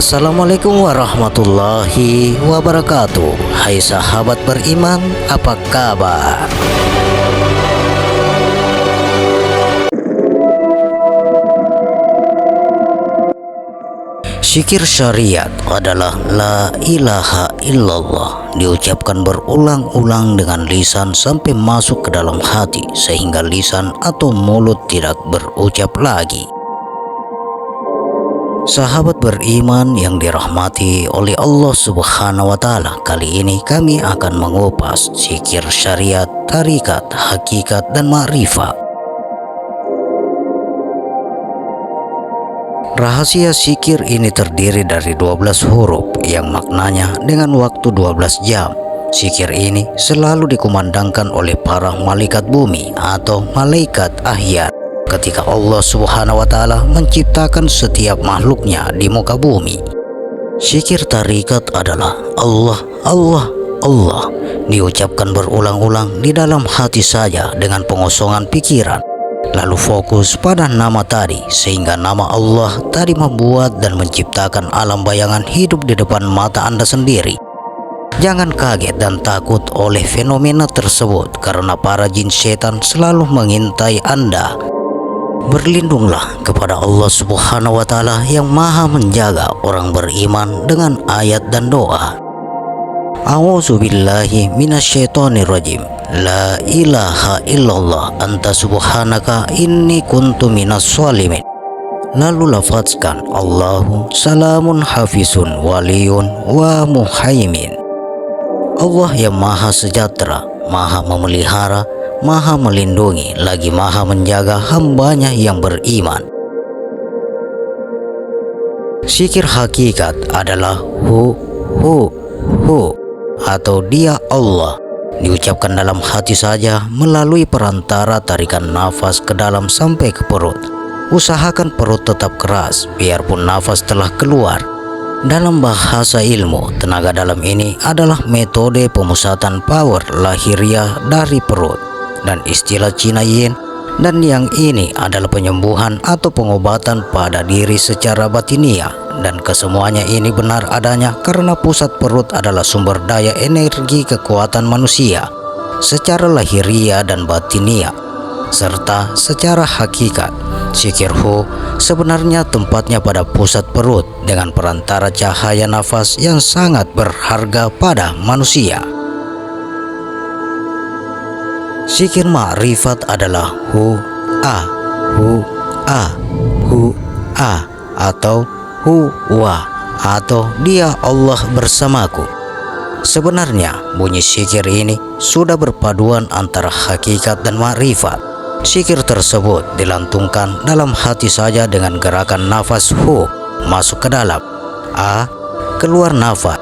Assalamualaikum warahmatullahi wabarakatuh. Hai sahabat beriman, apa kabar? Zikir syariat adalah la ilaha illallah, diucapkan berulang-ulang dengan lisan sampai masuk ke dalam hati sehingga lisan atau mulut tidak berucap lagi. Sahabat beriman yang dirahmati oleh Allah Subhanahu wa Ta'ala, kali ini kami akan mengupas zikir syariat, tarikat, hakikat, dan ma'rifat. Rahasia zikir ini terdiri dari 12 huruf yang maknanya dengan waktu 12 jam. Zikir ini selalu dikumandangkan oleh para malaikat bumi atau malaikat ahyar ketika Allah Subhanahu wa Ta'ala menciptakan setiap makhluknya di muka bumi. Zikir tarikat adalah Allah, Allah, Allah, diucapkan berulang-ulang di dalam hati saja dengan pengosongan pikiran, lalu fokus pada nama tadi sehingga nama Allah tadi membuat dan menciptakan alam bayangan hidup di depan mata Anda sendiri. Jangan kaget dan takut oleh fenomena tersebut karena para jin setan selalu mengintai Anda. Berlindunglah kepada Allah Subhanahu wa Ta'ala yang maha menjaga orang beriman dengan ayat dan doa. A'udzubillahi minasyaitonirrajim. La ilaha illallah anta subhanaka inni kuntu minas sholimin. Lalu lafazkan Allahu salamun hafizun waliyun wa muhaimin. Allah yang maha sejahtera, maha memelihara, maha melindungi, lagi maha menjaga hambanya yang beriman. Zikir hakikat adalah hu atau dia Allah, diucapkan dalam hati saja melalui perantara tarikan nafas ke dalam sampai ke perut. Usahakan perut tetap keras biarpun nafas telah keluar. Dalam bahasa ilmu, tenaga dalam ini adalah metode pemusatan power lahiriah dari perut dan istilah Cina Yin, dan yang ini adalah penyembuhan atau pengobatan pada diri secara batiniah, dan kesemuanya ini benar adanya karena pusat perut adalah sumber daya energi kekuatan manusia secara lahiriah dan batiniah serta secara hakikat. Zikir hu sebenarnya tempatnya pada pusat perut dengan perantara cahaya nafas yang sangat berharga pada manusia. Zikir ma'rifat adalah hu a atau huwa atau dia Allah bersamaku. Sebenarnya bunyi zikir ini sudah berpaduan antara hakikat dan ma'rifat. Zikir tersebut dilantungkan dalam hati saja dengan gerakan nafas hu masuk ke dalam, a keluar nafas.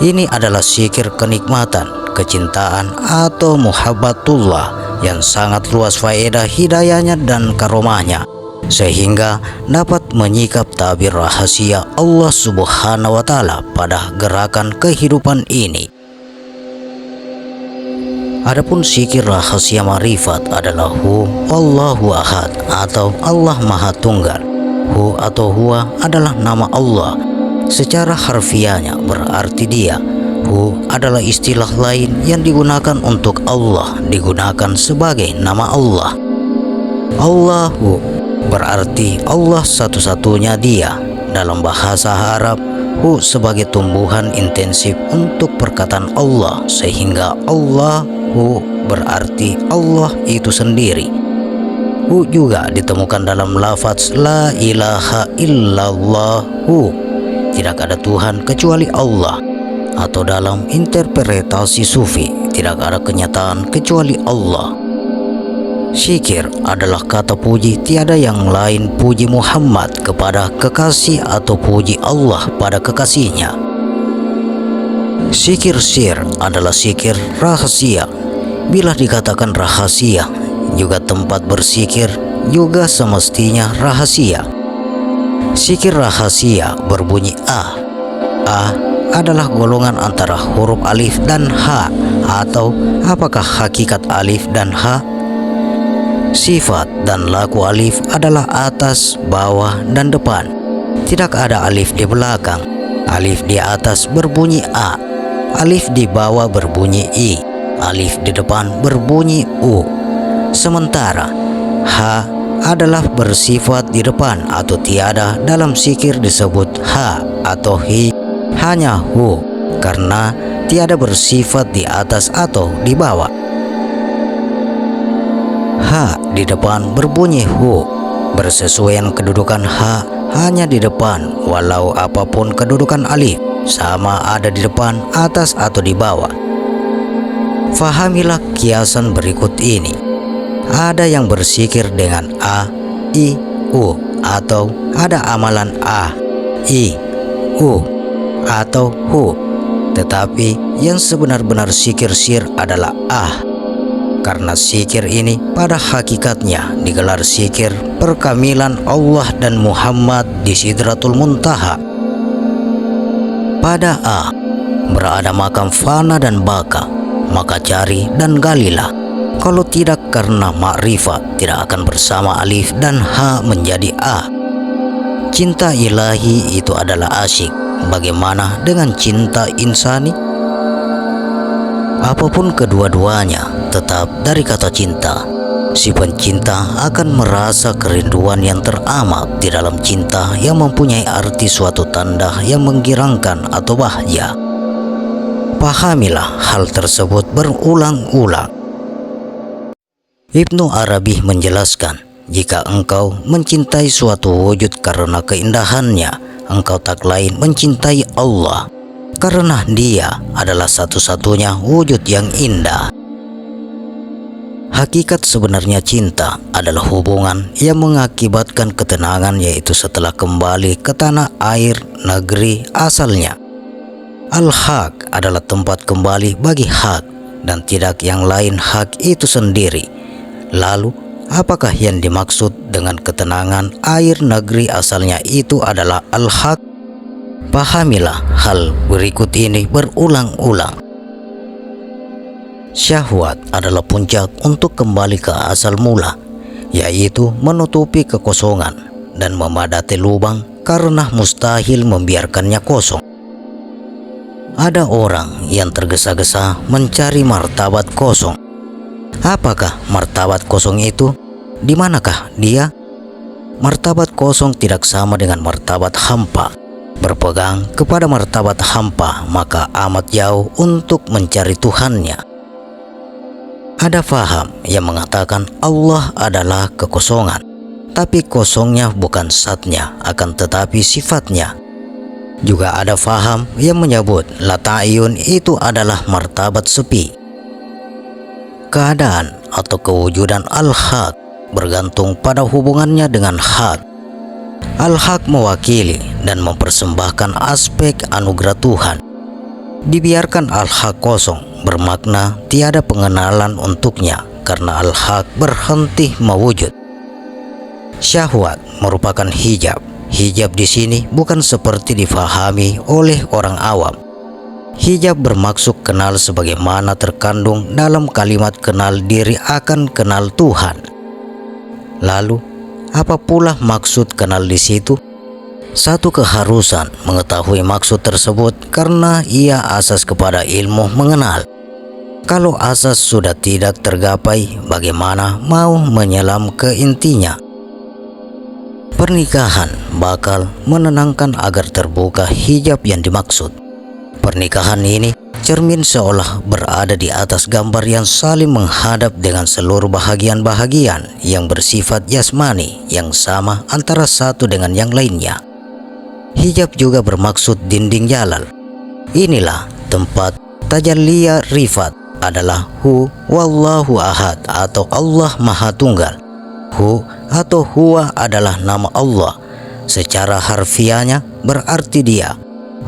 Ini adalah zikir kenikmatan, kecintaan atau muhabbatullah yang sangat luas faedah hidayahnya dan karomahnya sehingga dapat menyikap tabir rahasia Allah Subhanahu wa Ta'ala pada gerakan kehidupan ini. Adapun zikir rahasia ma'rifat adalah hu Allahu ahad atau Allah maha tunggal. Hu atau huwa adalah nama Allah. Secara harfiahnya berarti dia. Hu adalah istilah lain yang digunakan untuk Allah, digunakan sebagai nama Allah. Allahu berarti Allah satu-satunya dia. Dalam bahasa Arab, hu sebagai tumbuhan intensif untuk perkataan Allah sehingga Allahu berarti Allah itu sendiri. Hu juga ditemukan dalam lafaz la ilaha illallahu, tidak ada Tuhan kecuali Allah, atau dalam interpretasi sufi tidak ada kenyataan kecuali Allah. Zikir adalah kata puji tiada yang lain puji Muhammad kepada kekasih atau puji Allah pada kekasihnya. Zikir sir adalah zikir rahasia. Bila dikatakan rahasia, juga tempat berzikir juga semestinya rahasia. Zikir rahasia berbunyi a adalah golongan antara huruf alif dan ha, atau apakah hakikat alif dan ha? Sifat dan laku alif adalah atas, bawah, dan depan. Tidak ada alif di belakang. Alif di atas berbunyi A, alif di bawah berbunyi I, alif di depan berbunyi U. Sementara H adalah bersifat di depan atau tiada dalam zikir disebut H atau Hi, hanya Hu, karena tiada bersifat di atas atau di bawah. H di depan berbunyi Hu, bersesuaian kedudukan H hanya di depan, walau apapun kedudukan alif, sama ada di depan, atas atau di bawah. Fahamilah kiasan berikut ini. Ada yang berzikir dengan A, I, U, atau ada amalan A, I, U, atau Hu. Tetapi yang sebenar-benar zikir sir adalah A. Karena zikir ini pada hakikatnya digelar zikir perkamilan Allah dan Muhammad di Sidratul Muntaha. Pada A berada makam fana dan baka, maka cari dan galilah. Kalau tidak, karena makrifat tidak akan bersama alif dan H menjadi A. Cinta ilahi itu adalah asyik. Bagaimana dengan cinta insani? Apapun kedua-duanya, tetap dari kata cinta. Si pencinta akan merasa kerinduan yang teramat di dalam cinta yang mempunyai arti suatu tanda yang menggirangkan atau bahagia. Pahamilah hal tersebut berulang-ulang. Ibnu Arabi menjelaskan, jika engkau mencintai suatu wujud karena keindahannya, engkau tak lain mencintai Allah, karena Dia adalah satu-satunya wujud yang indah. Hakikat sebenarnya cinta adalah hubungan yang mengakibatkan ketenangan, yaitu setelah kembali ke tanah air negeri asalnya. Al-Haq adalah tempat kembali bagi hak dan tidak yang lain hak itu sendiri. Lalu, apakah yang dimaksud dengan ketenangan air negeri asalnya itu adalah Al-Haq? Pahamilah hal berikut ini berulang-ulang. Syahwat adalah puncak untuk kembali ke asal mula, yaitu menutupi kekosongan dan memadati lubang, karena mustahil membiarkannya kosong. Ada orang yang tergesa-gesa mencari martabat kosong. Apakah martabat kosong itu? Di manakah dia? Martabat kosong tidak sama dengan martabat hampa. Berpegang kepada martabat hampa, maka amat jauh untuk mencari Tuhannya. Ada faham yang mengatakan Allah adalah kekosongan, tapi kosongnya bukan zatnya, akan tetapi sifatnya. Juga ada faham yang menyebut la ta'yun itu adalah martabat sepi. Keadaan atau kewujudan Al-Haq bergantung pada hubungannya dengan hak. Al-Haq mewakili dan mempersembahkan aspek anugerah Tuhan. Dibiarkan Al-Haq kosong bermakna tiada pengenalan untuknya, karena Al-Haq berhenti mewujud. Syahwat merupakan hijab. Hijab di sini bukan seperti difahami oleh orang awam. Hijab bermaksud kenal sebagaimana terkandung dalam kalimat kenal diri akan kenal Tuhan. Lalu, apa pula maksud kenal di situ? Satu keharusan mengetahui maksud tersebut karena ia asas kepada ilmu mengenal. Kalau asas sudah tidak tergapai, bagaimana mau menyelam ke intinya? Pernikahan bakal menenangkan agar terbuka hijab yang dimaksud. Pernikahan ini cermin seolah berada di atas gambar yang saling menghadap dengan seluruh bahagian-bahagian yang bersifat jasmani yang sama antara satu dengan yang lainnya. Hijab juga bermaksud dinding jalal. Inilah tempat tajalliya rifat adalah Hu wallahu ahad atau Allah Maha Tunggal. Hu atau Huwa adalah nama Allah. Secara harfiahnya berarti Dia.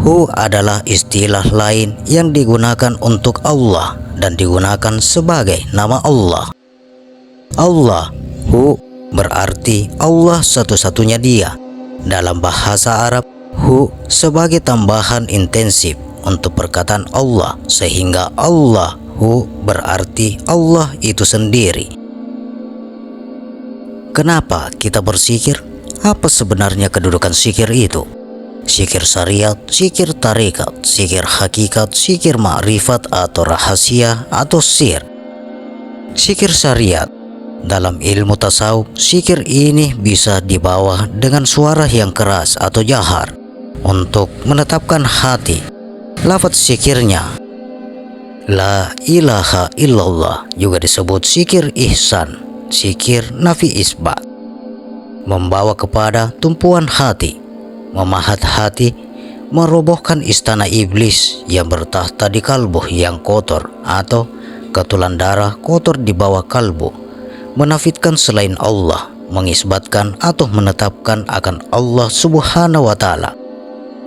Hu adalah istilah lain yang digunakan untuk Allah dan digunakan sebagai nama Allah. Allah, Hu, berarti Allah satu-satunya Dia. Dalam bahasa Arab, Hu sebagai tambahan intensif untuk perkataan Allah, sehingga Allah, Hu, berarti Allah itu sendiri. Kenapa kita berzikir? Apa sebenarnya kedudukan zikir itu? Zikir syariat, zikir tarekat, zikir hakikat, zikir ma'rifat atau rahasia atau sir. Zikir syariat. Dalam ilmu tasawuf, zikir ini bisa dibawa dengan suara yang keras atau jahar untuk menetapkan hati. Lafaz zikirnya La ilaha illallah juga disebut zikir ihsan, zikir nafi isbat, membawa kepada tumpuan hati, memahat hati, merobohkan istana iblis yang bertahta di kalbu yang kotor atau ketulan darah kotor di bawah kalbu, menafitkan selain Allah, mengisbatkan atau menetapkan akan Allah subhanahu wa ta'ala.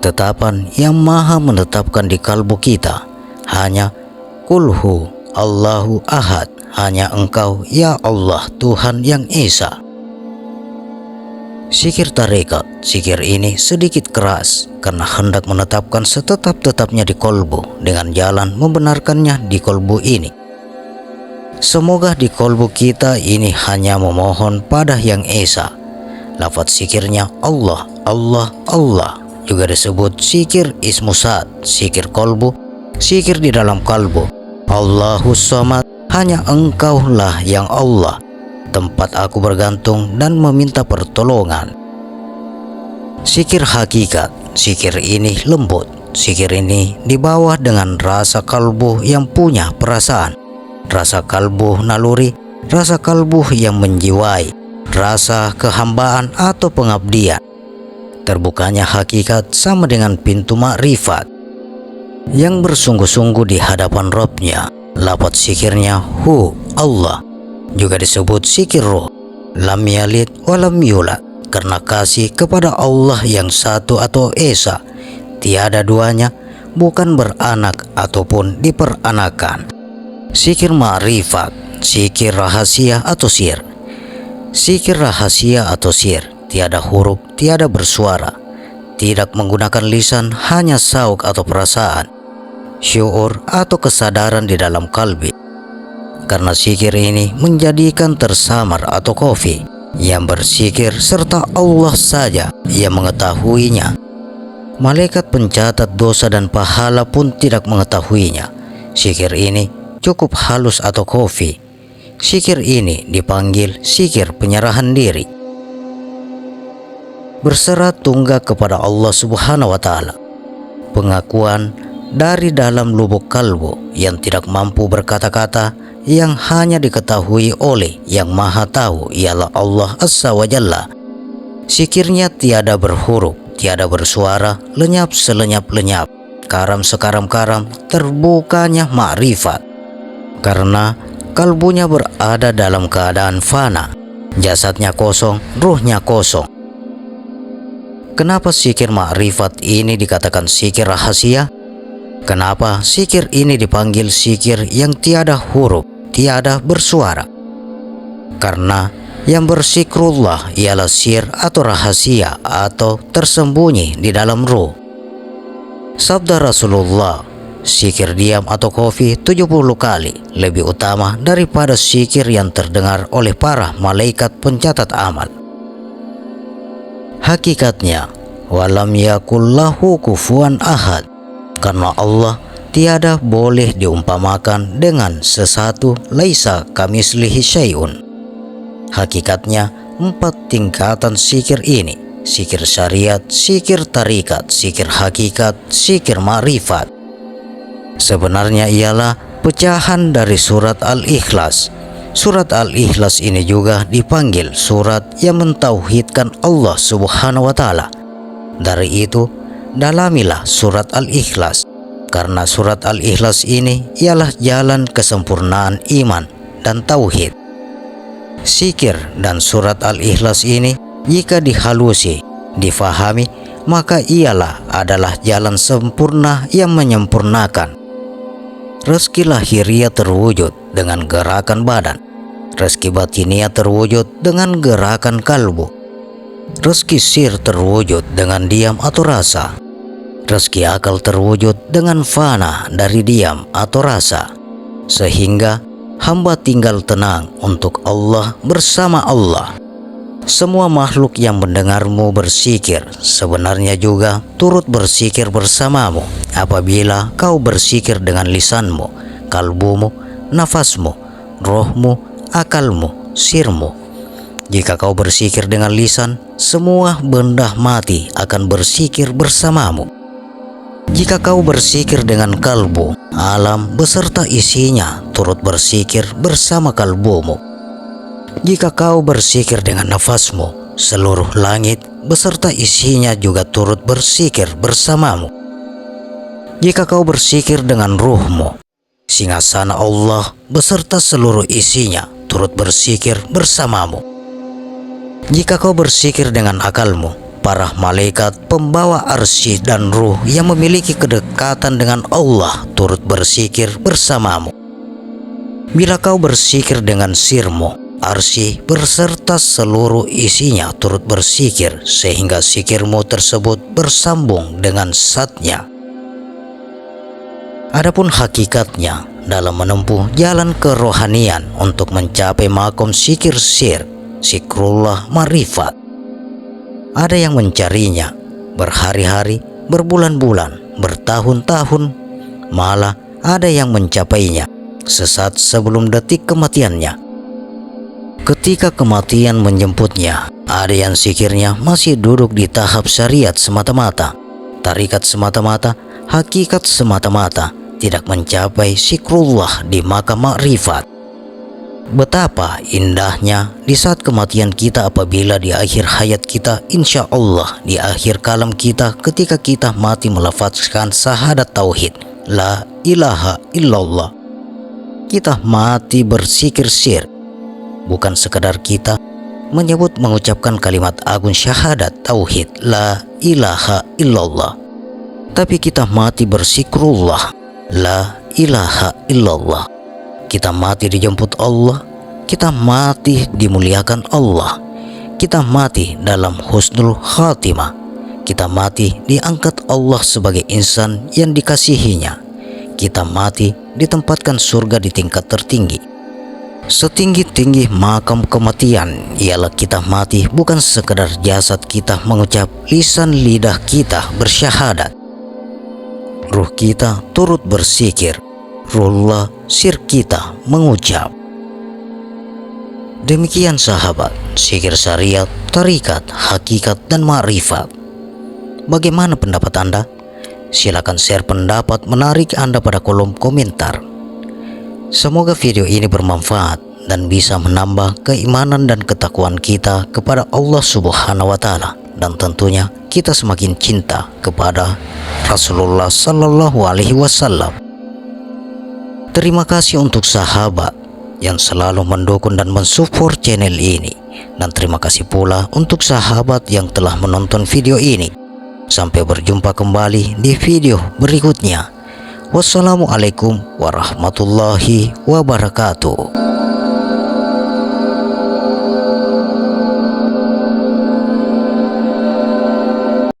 Tetapan yang maha menetapkan di kalbu kita hanya Kulhu Allahu ahad, hanya Engkau ya Allah Tuhan yang Esa. Zikir tarekat, zikir ini sedikit keras karena hendak menetapkan setetap-tetapnya di kolbu dengan jalan membenarkannya di kolbu ini. Semoga di kolbu kita ini hanya memohon pada yang Esa. Lafaz zikirnya Allah, Allah, Allah juga disebut zikir ismusat, zikir kolbu, zikir di dalam kalbu. Allahus Samad, hanya Engkaulah yang Allah, tempat aku bergantung dan meminta pertolongan. Zikir hakikat, zikir ini lembut, zikir ini dibawa dengan rasa kalbu yang punya perasaan, rasa kalbu naluri, rasa kalbu yang menjiwai, rasa kehambaan atau pengabdian. Terbukanya hakikat sama dengan pintu makrifat yang bersungguh-sungguh di hadapan Rabb-Nya. Lafaz zikirnya Hu Allah juga disebut zikir roh, lam yalid walam yulad, karena kasih kepada Allah yang satu atau Esa, tiada duanya, bukan beranak ataupun diperanakan. Zikir ma'rifat, zikir rahasia atau sir. Zikir rahasia atau sir, tiada huruf, tiada bersuara, tidak menggunakan lisan, hanya sauk atau perasaan, syuur atau kesadaran di dalam kalbi. Karena zikir ini menjadikan tersamar atau kofi yang berzikir serta Allah saja yang mengetahuinya. Malaikat pencatat dosa dan pahala pun tidak mengetahuinya. Zikir ini cukup halus atau kofi. Zikir ini dipanggil zikir penyerahan diri. Berserah tunggak kepada Allah subhanahu wa ta'ala. Pengakuan dari dalam lubuk kalbu yang tidak mampu berkata-kata, yang hanya diketahui oleh yang maha tahu ialah Allah azza wa jalla. Zikirnya tiada berhuruf, tiada bersuara, lenyap selenyap-lenyap, karam sekaram-karam, terbukanya makrifat. Karena kalbunya berada dalam keadaan fana, jasadnya kosong, ruhnya kosong. Kenapa zikir makrifat ini dikatakan zikir rahasia? Kenapa zikir ini dipanggil zikir yang tiada huruf, tiada bersuara? Karena yang berzikrullah ialah sir atau rahasia atau tersembunyi di dalam ruh. Sabda Rasulullah, zikir diam atau kofi 70 kali lebih utama daripada zikir yang terdengar oleh para malaikat pencatat amal. Hakikatnya, walam yakul lahu kufuwan ahad, karena Allah tiada boleh diumpamakan dengan sesuatu, laisa kamislihi syai'un. Hakikatnya 4 tingkatan zikir ini: zikir syariat, zikir tarikat, zikir hakikat, zikir ma'rifat. Sebenarnya ialah pecahan dari surat Al-Ikhlas. Surat Al-Ikhlas ini juga dipanggil surat yang mentauhidkan Allah subhanahu wa ta'ala. Dari itu, dalamilah surat Al-Ikhlas, karena surat Al-Ikhlas ini ialah jalan kesempurnaan iman dan tauhid. Zikir dan surat Al-Ikhlas ini jika dihalusi, difahami, maka ialah adalah jalan sempurna yang menyempurnakan. Rezeki lahiriah terwujud dengan gerakan badan, rezeki batiniah terwujud dengan gerakan kalbu, rezeki sir terwujud dengan diam atau rasa, rezeki akal terwujud dengan fana dari diam atau rasa, sehingga hamba tinggal tenang untuk Allah bersama Allah. Semua makhluk yang mendengarmu berzikir sebenarnya juga turut berzikir bersamamu apabila kau berzikir dengan lisanmu, kalbumu, nafasmu, rohmu, akalmu, sirmu. Jika kau berzikir dengan lisan, semua benda mati akan berzikir bersamamu. Jika kau berzikir dengan kalbu, alam beserta isinya turut berzikir bersama kalbumu. Jika kau berzikir dengan nafasmu, seluruh langit beserta isinya juga turut berzikir bersamamu. Jika kau berzikir dengan ruhmu, singgasana Allah beserta seluruh isinya turut berzikir bersamamu. Jika kau berzikir dengan akalmu, para malaikat pembawa arsy dan ruh yang memiliki kedekatan dengan Allah turut berzikir bersamamu. Bila kau berzikir dengan sirmu, arsy berserta seluruh isinya turut berzikir sehingga zikirmu tersebut bersambung dengan zatnya. Adapun hakikatnya dalam menempuh jalan kerohanian untuk mencapai makom zikir sir, zikrullah marifat, ada yang mencarinya berhari-hari, berbulan-bulan, bertahun-tahun, malah ada yang mencapainya sesaat sebelum detik kematiannya. Ketika kematian menjemputnya, ada yang zikirnya masih duduk di tahap syariat semata-mata, tarikat semata-mata, hakikat semata-mata, tidak mencapai zikrullah di makam makrifat. Betapa indahnya di saat kematian kita apabila di akhir hayat kita, insya Allah di akhir kalam kita, ketika kita mati melafazkan syahadat tauhid, la ilaha illallah. Kita mati berzikir sir. Bukan sekadar kita menyebut mengucapkan kalimat agung syahadat tauhid la ilaha illallah, tapi kita mati berzikrullah la ilaha illallah. Kita mati dijemput Allah, kita mati dimuliakan Allah, kita mati dalam husnul khatimah, kita mati diangkat Allah sebagai insan yang dikasihinya, kita mati ditempatkan surga di tingkat tertinggi. Setinggi-tinggi makam kematian ialah kita mati bukan sekedar jasad kita mengucap, lisan lidah kita bersyahadat, ruh kita turut berzikir, ruhullah sir kita mengucap. Demikian sahabat, zikir syariat, tarikat, hakikat dan ma'rifat. Bagaimana pendapat Anda? Silakan share pendapat menarik Anda pada kolom komentar. Semoga video ini bermanfaat dan bisa menambah keimanan dan ketakwaan kita kepada Allah Subhanahu wa Ta'ala, dan tentunya kita semakin cinta kepada Rasulullah Sallallahu Alaihi Wasallam. Terima kasih untuk sahabat yang selalu mendukung dan mensupport channel ini, dan terima kasih pula untuk sahabat yang telah menonton video ini. Sampai berjumpa kembali di video berikutnya. Wassalamualaikum warahmatullahi wabarakatuh.